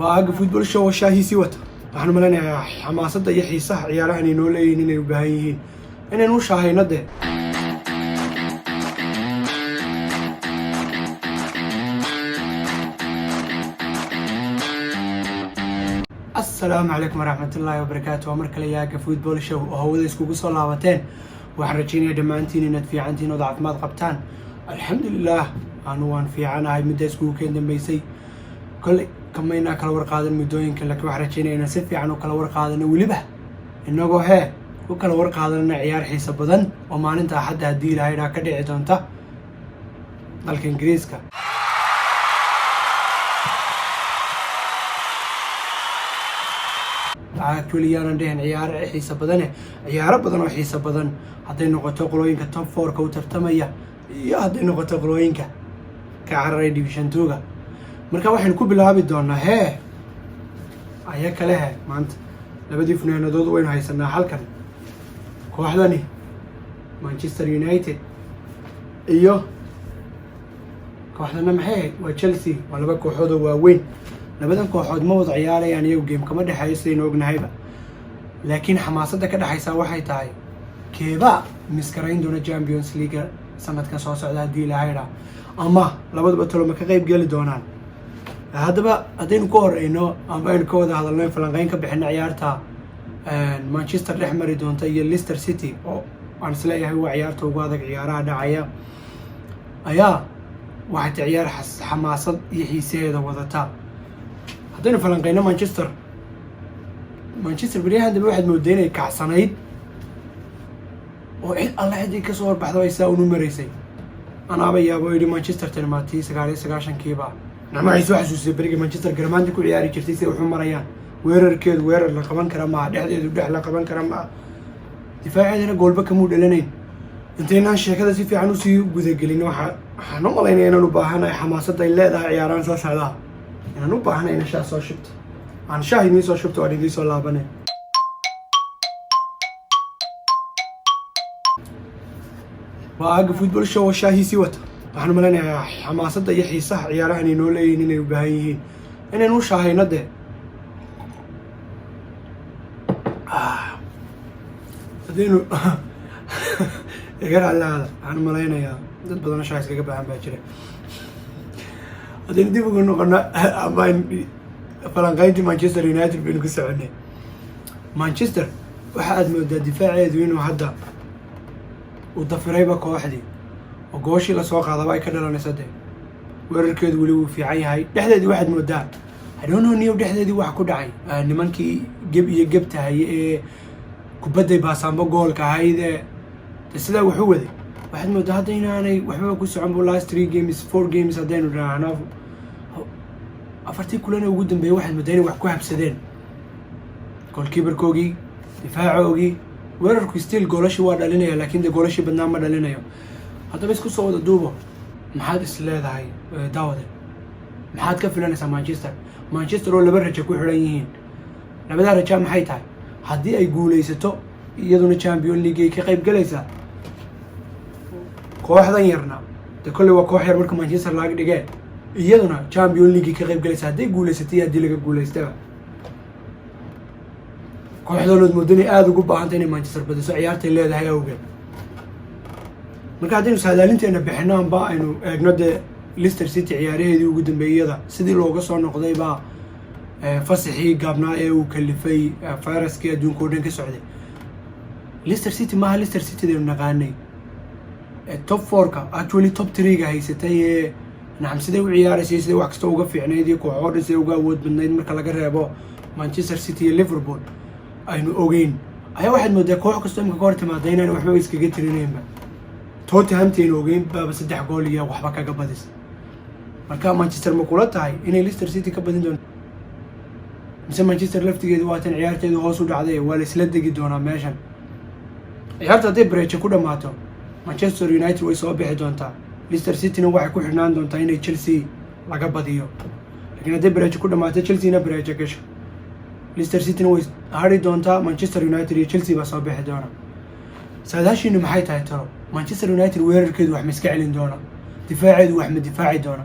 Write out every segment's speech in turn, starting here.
waaga football show shaahiisi wata waxaan maleynayaa xamaasadda iyo xiisaha ciyaarahan inoo leeyihiin inay u baahan yihiin inaynu shaahayno dee assalaamu calaykum waraxmatullaahi wabarakaatu waa mar kale yaaga football show oo hawada iskugu soo laabateen waxaan rajaynayaa dhammaantiin inaad fiicantiin ood caafimaad qabtaan alxamdulilaah anu waan fiicanahay midda iskugu keen dambeysay kolley kamayna kala warqaadan muddooyinka laakiin waxaan rajaynayaa inaan si fiican u kala warqaadano weliba innagoo u kala warqaadanana ciyaar xiiso badan oo maalinta axadda haddii ilahaydhaa ka dhici doonta dalka ingiriiska actually yaanan dhehen ciyaaro xiiso badane ciyaaro badan oo xiiso badan hadday noqoto qolooyinka top 4-ka u tartamaya iyo hadday noqoto qolooyinka ka cararay division 2-ga marka waxaynu ku bilaabi doonaa aya kale maanta labadii funaanadood waynu haysanaa halkan kooxdani Manchester United iyo kooxdana maxay waa Chelsea waa laba kooxood oo waaweyn labadan kooxood ma wada ciyaarayaan iyagu game kama dhaxeeyo sidaynu ognahayba laakiin xamaasadda ka dhaxaysa waxay tahay keeba miskarayn doona Champions League sanadkan soo socda haddii ilahaydhaa ama labaduba talo ma ka qayb geli doonaan haddaba haddaynu ka horeyno ama aynu ka wada hadalno in falanqeyn ka bixino ciyaarta Manchester dhex mari doonta iyo Leicester City oo aan isleeyahay waa ciyaarta ugu adag ciyaaraha dhacaya ayaa waxay ciyaar xamaasad iyo xiisaheeda wadata haddaynu falanqeyno Manchester beryahan dambe waxaad moodaa inay kacsanayd oo cid alla cidii ka soo horbaxdo ay saa unu maraysay anaaba yaabo yidhi Manchester tanimaatii 99-kiiba نعم عايز واحد سوسي بريق مانشستر جرمانتي كل عياري كرتيسي وحمر ريان ويرر كيد ويرر لقبان كرما دحديد ودح لقبان كرما دفاع عندنا جول بك مود لنين انتينا الشيء كذا سي في عنو سي غدغلين waxa xanu malaynay inaan u baahanahay xamaasadda ay leedahay ciyaaraan soo socda inaan u baahanahay in shaah soo shubto aan shaahini soo shubto oo dhigay soo laabanay waaga football show shaahiisi wata waxaan maleynayaa xamaasadda iyo xiisaha ciyaarahan inoo leeyihiin inay u baahan yihiin inaynu shaahayno dee haddaynu iga raclaada waxaan maleynayaa dad badan shaah iskaga baahan baa jira haddaynu dib ugu noqono ama falanqeyntii Manchester United baynu ku soconay Manchester waxa aad moodaa difaaceedu inuu hadda u dafirayba kooxdii oo gooshii la soo qaadaba ay ka dhalanaysa dee weerarkeedu weli wuu fiican yahay dhexdeedii waxaad moodaa hadhowniyo dhexdeedii wax ku dhacay nimankii geb tahay ee kubadday baasaanba goolka ahayd ee sidaa wax u waday waxaad moodaa hadda inaanay waxbaba ku socon bu last 4 games haddaynu dhahno afartii kulana ugu dambeeyay waxaad moodaa inay wax ku habsadeen goolkiibarkoogii difaacoogii weerarku still goolashii waa dhalinaya laakiin dee goolashii badnaa ma dhalinayo haddaba isku soo wada duubo maxaad is leedahay daawade maxaad ka filanaysaa Manchester oo laba rajo ku xidhan yihiin labada rajo maxay tahay haddii ay guuleysato iyaduna Champions League ay ka qayb galaysaa kooxdan yarna de kolley waa koox yar marka Manchester laga dhigay iyaduna Champions League ka qayb galaysaa hadday guuleysatay haddii laga guuleystaba kooxdanood moodani aad ugu baahantay inay Manchester badiso ciyaartay leedahay awgeed marka haddaynu saadaalinteena bixino amba aynu eegno dee Leicester City ciyaaraheedii ugu dambeeyada sidii looga soo noqday baa fasaxii gaabnaa ee uu kalifay fayraskii adduunka oo dhan ka socday Leicester City maaha Leicester City deenu naqaanay top 4-ka actually top 3-ga haysatay ee nacam sidee u ciyaaraysay sidee wax kasta uga fiicnayd iyo kooxo dhan sidee uga awood badnayd marka laga reebo Manchester City iyo Liverpool aynu ogeyn ayaa waxaad moodaa koox kasta imika ka hor timaada inaan waxba iskaga tirinaynba Tottenham ogeyn baaba 3 gool iyo waxba kaga badis marka Manchester ma kula tahay inay Leicester City ka badin doonto mise Manchester laftigeedu waa tan ciyaarteedu hoos u dhacday waa la isla degi doonaa meeshan ciyaarta hadday break ku dhamaato Manchester United way soo bixi doontaa Leicester City-na waxay ku xirnaan doontaa inay Chelsea laga badiyo laakiin hadday break ku dhamaato Chelsea-na break gasho Leicester City-na way hari doontaa Manchester United iyo Chelsea baa soo bixi doona saadaashiina maxay tahay talo Manchester United weerarkeedu wax ma iska celin doona difaaceedu wax ma difaaci doona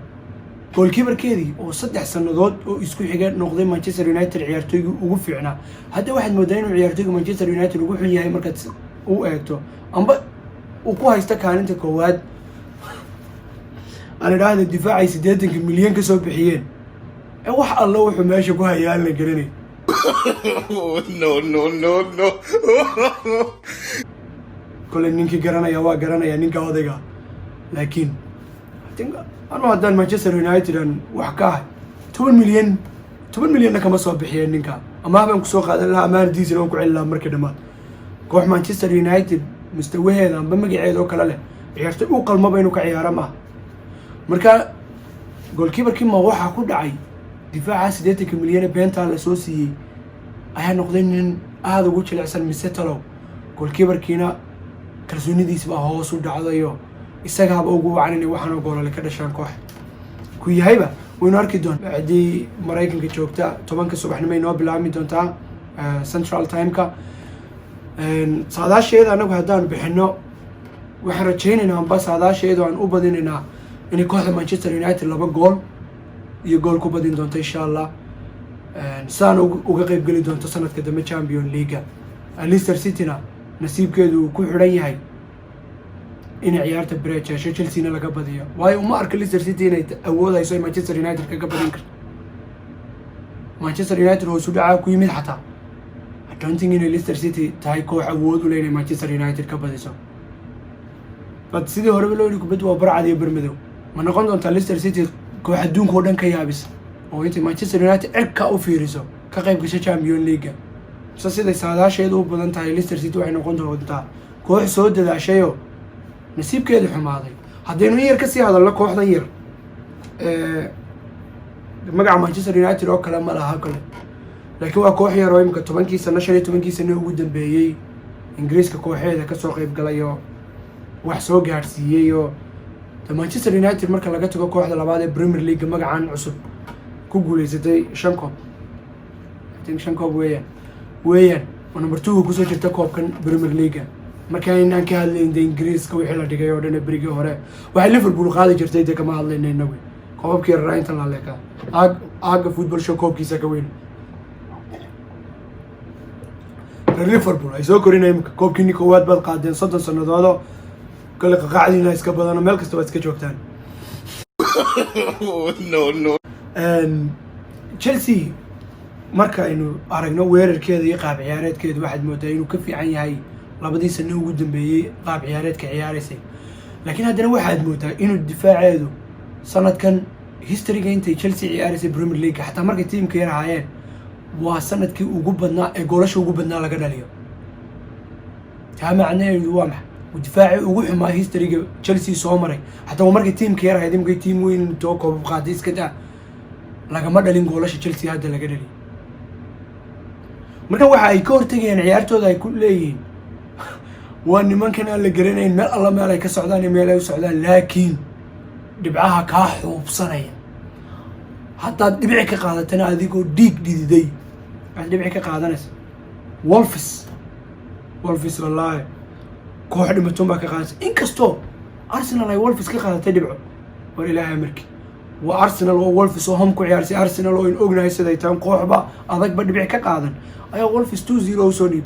goalkeeperkeedii oo 3 sanadood oo isku xiga noqday Manchester United ciyaartooygu ugu fiicnaa hadda waxaad moodaa inuu ciyaartooyga Manchester United ugu xun yahay markaad u eegto amba uu ku haysta kaalinta koowaad aan idhaahdo difaacay 80 milyan ka soo bixiyeen wax alla wuxuu meesha ku hayaa la garanay no kole ninkii garanaya waa garanaya ninka odayga laakiin anu haddaan Manchester United aan wax ka ahay 10 milyan kama soo bixiyeen ninka ama habaan ku soo qaadan lahaa amaanadiisana waan ku celin lahaa markii dhammaad koox Manchester United mustawaheeda amba magaceeda oo kale leh ciyaartay u qalmaba inuu ka ciyaaro ma marka goalkeeperkii ma waxa ku dhacay difaaca 80 milyan beenta la soo siiyay ayaa noqday nin aad ugu jilicsan mise talow goalkeeperkiina kalsoonidiisa baa hoos u dhacdayo isagaaba ugu wacan inay waxaan goolale ka dhashaan koox ku yahayba waynu arki doonaa haddii Mareykanka joogta 10 subaxnimo inoo bilaabmi doontaa Central Time-ka saadaasheeda anagu haddaan bixino waxaan rajaynaynaa amba saadaasheedu aan u badinaynaa inay kooxda Manchester United 2 gool iyo gool ku badin doonto insha Allah saan uga qayb gali doonto sanadka dambe Champions League Leicester City-na nasiibkeedu ku xidhan yahay in ciyaarta Bridge Chelsea-na laga badiyo waayo uma arka Leicester City inay awoodayso Manchester United kaga badin karto Manchester United oo soo dhaca ku yimid xataa I don't think in Leicester City tahay koox awood u leeyahay Manchester United ka badiso bad sidii hore loo yiri kubad waa barcad iyo barmadow ma noqon doonta Leicester City koox adduunka oo dhan ka yaabis oo inta Manchester United ka u fiiriso ka qayb gashay Champions League sida saadaasheedu u badan tahay Leicester City waxay noqon doontaa koox soo dadaashay oo nasiibkeedu xumaaday haddaynu yar ka sii hadalno kooxdan yar magaca Manchester United oo kale ma laha kale laakiin waa koox yar oo imka 10 sano 15 sano ugu dambeeyay Ingiriiska kooxeeda ka soo qayb galay oo wax soo gaarsiiyay oo Manchester United marka laga tago kooxda labaad ee Premier League magacan cusub ku guuleysatay 5 koob weeyaan oo number 2 ku soo jirta koobkan Premier League marka inaan ka hadlayn Ingiriiska wixii la dhigay oo dhan berigii hore waxay Liverpool qaadi jirtay de kama hadlaynayna way koobkii raynta la leeka aaga football show koobkiisa ka weyn Liverpool ay soo korinay koobkii ni koowaad baad qaadeen 30 sanadood kale qaqacdiina iska badan meel kasta waad iska joogtaan no Chelsea marka aynu aragno weerarkeeda iyo qaab ciyaareedkeeda waxaad moodaa inuu ka fiican yahay labadii sano ugu dambeeyay qaab ciyaareedka ciyaaraysay laakiin haddana waxaad moodaa inuu difaaceedu sanadkan historyga intay Chelsea ciyaaraysay Premier League xataa markay teamka yar ahaayeen waa sanadkii ugu badnaa ee goolasha ugu badnaa laga dhaliyo taa macnaheedu waa maxay difaaci ugu xumaa historyga Chelsea soo maray xataa markay teamka yar ahayd imkay team weyn too koob qaaday iska daa lagama dhalin goolasha Chelsea hadda laga dhaliyo marka waxa ay ka hortagayaan ciyaartooda ay ku leeyihiin waa nimankan aan la garanayn meel alla meel ay ka socdaan iyo meel ay u socdaan laakiin dhibcaha ka xuubsanaya hatta dhibic ka qaadatana adigoo dhiig dhididay aad dhibic ka qaadanaysa Wolves wallahi koox dhimatun baa ka qaadaysa inkastoo Arsenal ay Wolves ka qaadatay dhibco war ilaahay markii waa Arsenal oo Wolves oo home ku ciyaarsay Arsenal oo in ognahay siday taan kooxba adag ba dhibic ka qaadan ayaa Wolves 2-0 soo dhiib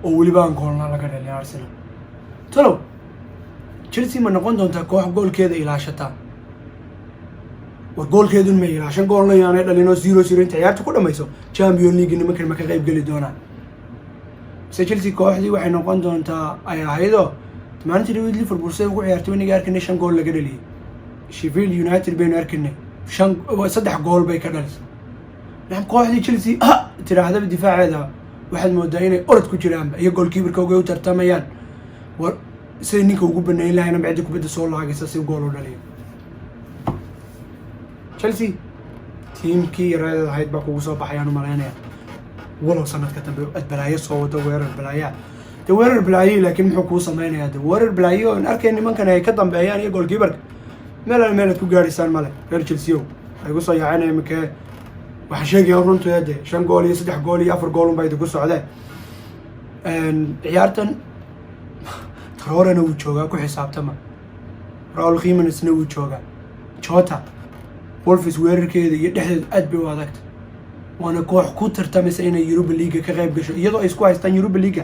oo waliba aan goolna laga dhalay Arsenal talo Chelsea ma noqon doontaa koox goolkeeda ilaashata war goolkeedu ma ilaashan goolna yaanay dhalino 0-0 inta ciyaarta ku dhamayso Champions League nimankan ma ka qayb gali doonaan Chelsea kooxdii waxay noqon doontaa ay ahaydo maalintii Liverpool say ugu ciyaartay waniga arkay 5 gool laga dhaliyay Sheffield United baynu arkinay 3 gool bay ka dhalisay laakiin kooxdii Chelsea tiraahdo difaaceeda waxaad moodaa inay orod ku jiraan iyo goalkeeper-ka ugu tartamayaan war say ninka ugu baneyn lahayn bacdi kubadda soo laagaysa si gool u dhaliyo Chelsea teamkii yareed ahayd baa kugu soo baxayaan u maleynaya walow sanadka dambe balaayo soo wada weerar balaayo laakiin muxuu ku sameeyay weerar balaayo in arkay nimankan ay ka dambeeyaan iyo goalkeeper meel ku gaaraysan male reer Chelsea ay ku soo yaaceen imika waxa sheegay runtii 5 gool iyo 3 gool iyo 4 gool bay ku socdeen ciyaartan Traorena uu joogaa ku xisaabtama Raul Jimenez uu joogaa Jota Wolves weerarkeeda iyo dhexdeeda aad bay u adagta waana koox ku tartamaysa inay Europa League ka qayb gasho iyadoo ay isku haystaan Europa League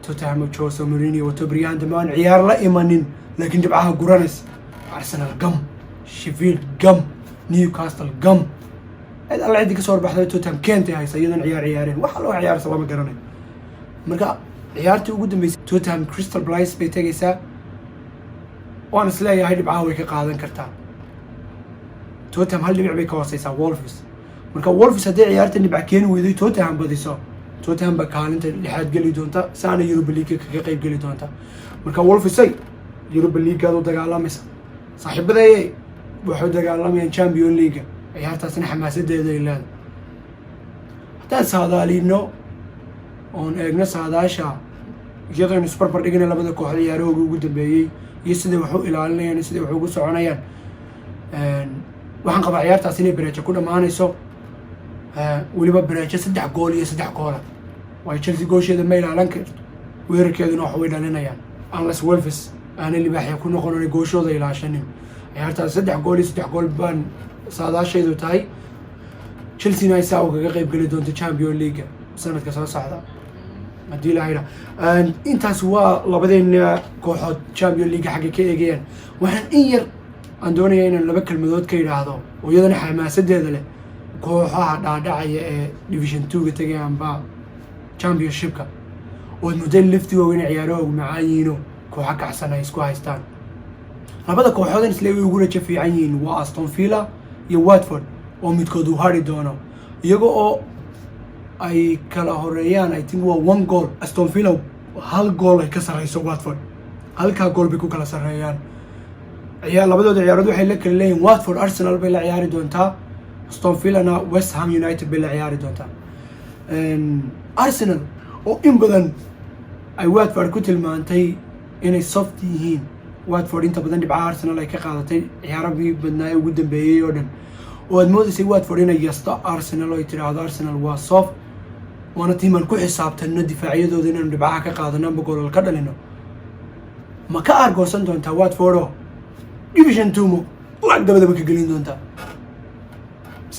Tottenham Jose Mourinho wato Brian Daman ciyaar la imanin laakiin dhibcaha guranaysa Arsenal gam Sheffield gam Newcastle gam alla cidi ka soo baxday Tottenham keentay haysa iyadan ciyaareen waxa loo ciyaar salama garanay marka ciyaartii ugu dambeysay Tottenham Crystal Palace bay tagaysaa waan isleeyahay dhibcaha way ka qaadan kartaa Tottenham hal dhibic bay ka hooseysaa Wolves marka Wolves haddii ciyaarta dhibca keeni weyday Tottenham badiso Tottenham ba kaalinta lixaad geli doonta saana Europa League kaga qayb geli doonta marka Wolves ay Europa League aad u dagaalamaysa saaxiibadeey waxay dagaalamayaan Champions League ciyaartaasna xamaasadeeda ay leedahay haddaan saadaalino oon eegno saadaasha iyadoo aynu isbarbar dhigana labada kooxood ciyaarahooga ugu dambeeyey iyo sida wax u ilaalinayaan sida wax ugu soconayaan waxaan qabaa ciyaartaas inay Brecha ku dhamaanayso waliba Brecha 3 gool iyo 3 gool way Chelsea goosheeda ma ilaalin karto weerarkeeduna wax way dhalinayaan unless Wolves aanay libaaxya ku noqon gooshooda ilaashanin ciyaartaas 3 gool iyo 3 gool baan saadaashaydu tahay Chelsea ay saa uga qayb gali doonto Champions League sanadka soo socda hadii la hayra intaas waa labadeena kooxood Champions League xagga ka eegayaan waxaan in yar aan doonayaa inaan laba kalmadood ka yiraahdo oo iyadana xamaasadeeda leh kooxaha dhaadhacaya ee Division 2 ga tagayaan ba Championship-ka oo muddo liftiga weyn ciyaarahooda macaayino kooxaha kacsan ay isku haystaan labada kooxood isla way ugu rajo fiican yihiin waa Aston Villa iyo Watford oo midkood uu hari doono iyagoo oo ay kala horeeyaan I think waa 1 goal Aston Villa hal goal ay ka sareyso Watford halka goal bay ku kala sareeyaan labadooda ciyaarood waxay la kala leeyihiin Watford Arsenal bay la ciyaari doontaa Aston Villa na West Ham United bay la ciyaari doontaa Arsenal oo in badan ay Watford ku tilmaantay inay soft yihiin Watford inta badan dhibcaha Arsenal ay ka qaadatay ciyaarabii badnaa ugu dambeeyay oo dhan oo aad moodaysay Watford inay yasto Arsenal oo tiraahdo Arsenal waa soft waana tiiman ku xisaabtana difaacyadooda inaan dhibcaha ka qaadano gool ka dhalino ma ka argoosan doontaa Watford oo Division 2 lag dabadaba ka gelin doontaa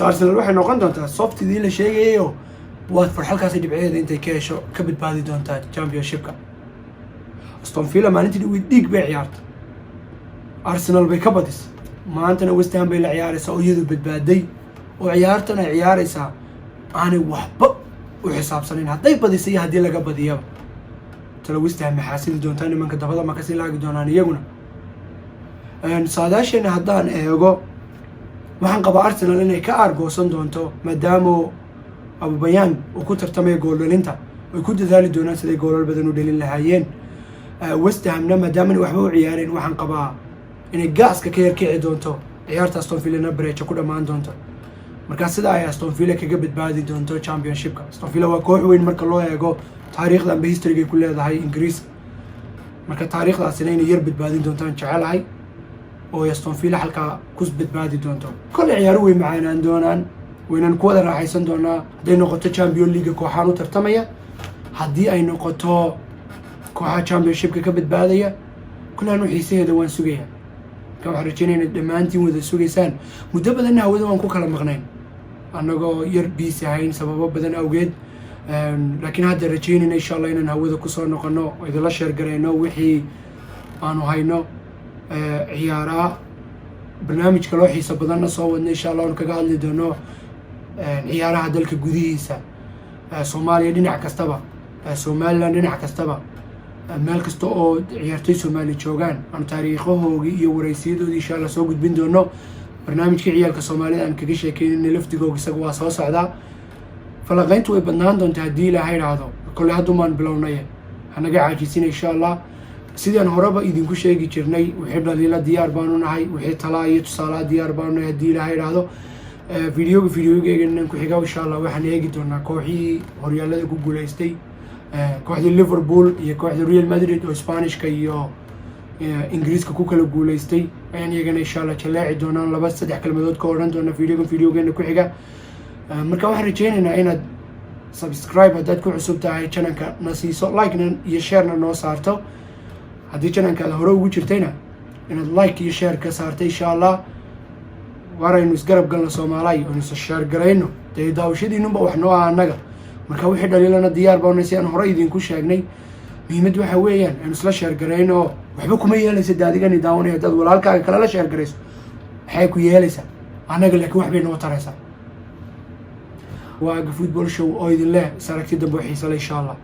Arsenal waxay noqon doontaa softidii la sheegayo Watford halkaas dhibceeda intay ka hesho ka badbaadi doontaa Championship-ka Aston Villa maalintii way dhig bay ciyaartay Arsenal bay ka badis maantana West Ham bay la ciyaaraysaa oo iyadu badbaaday oo ciyaartan ay ciyaaraysaa aanay waxba u xisaabsanin hadday badisay hadii laga badiyaba tala West Ham maxaasidi doontaa nimanka dabada ma ka sii laagi doonaan iyaguna saadaashana haddaan eego waxaan qabaa Arsenal inay ka argoosan doonto maadaama Aubameyang uu ku tartamay gool dhalinta ay ku dadaali doonaan siday goolal badan u dhalin lahaayeen West Hamna maadaama ay waxba u ciyaareen waxaan qabaa inay gaaska ka yarkici doonto ciyaarta Aston Villa Brecha ku dhamaan doonto marka sida ay Aston Villa kaga badbaadi doonto Championship-ka Aston Villa waa koox weyn marka loo eego taariikhda amba history-ga ku leedahay Ingiriis marka taariikhdaasina inay yar badbaadin doontaan jecelahay oo Aston Villa halka ku badbaadi doonto kale ciyaar weyn macaanaan doonaan waynan ku wada raaxaysan doonaa haday noqoto Champions League kooxahan u tartamaya haddii ay noqoto kooxaha Championship-ka ka badbaadaya kulaan xiisaheeda waan sugayaa ka waxaan rajaynaynaa dhammaantiin wada sugaysaan muddo badan hawada waan ku kala maqnayn annagoo yar busy ahayn sababo badan awgeed laakiin hadda rajaynayna insha Allah inaan hawada ku soo noqono oo idila share gareyno wixii aanu hayno ciyaaraha barnaamijka loo xiiso badanna soo wadna insha Allah kaga hadli doono ciyaaraha dalka gudihiisa Soomaaliya dhinac kastaba Somaliland dhinac kastaba meel kasta oo ciyaartoy Soomaali joogaan aan taariikhoodii iyo waraysiyadoodii insha Allah soo gudbin doono barnaamijka ciyaalka Soomaalida aan kaga sheekeynay laftigooda isaga waa soo socdaa falaqayntu way badnaan doontaa hadii Ilaahay raado kulli hadda maan bilownay hanaga caajisin insha Allah sidaan horeba idinku sheegi jirnay wixii dhaliila diyaar baan u nahay wixii talaa iyo tusaale diyaar baan u nahay hadii Ilaahay raado videoga ku xiga insha Allah waxaan eegi doonaa kooxii horyaalada ku guuleystay kooxda Liverpool iyo kooxda Real Madrid oo Isbaanishka iyo Ingiriiska ku kala guuleystay ayaan iyagana insha Allah jaleeci doonaan laba saddex kalmadood ka oran doona videogeena ku xiga marka waxaan rajaynaynaa inaad subscribe haddaad ku cusub tahay channelka na siiso like-na iyo share-na noo saarto haddii channelka aad hore ugu jirtayna inaad like iyo share ka saartay insha allah waraynu isgarab galno Soomaaliya oo is share garayno dee daawashadiinunba wax noo ah annaga marka wixii dhaliilana diyaar baan si aan hore idinku sheegnay muhiimad waxa weeyaan in isla share garayno waxba kuma yeelaysa daadigani daawanaya dad walaalkaaga kala la share garayso waxay ku yeelaysaa anaga laakiin wax bay noo taraysaa waa football show oo idin leh saragti dambe xiiso leh insha allah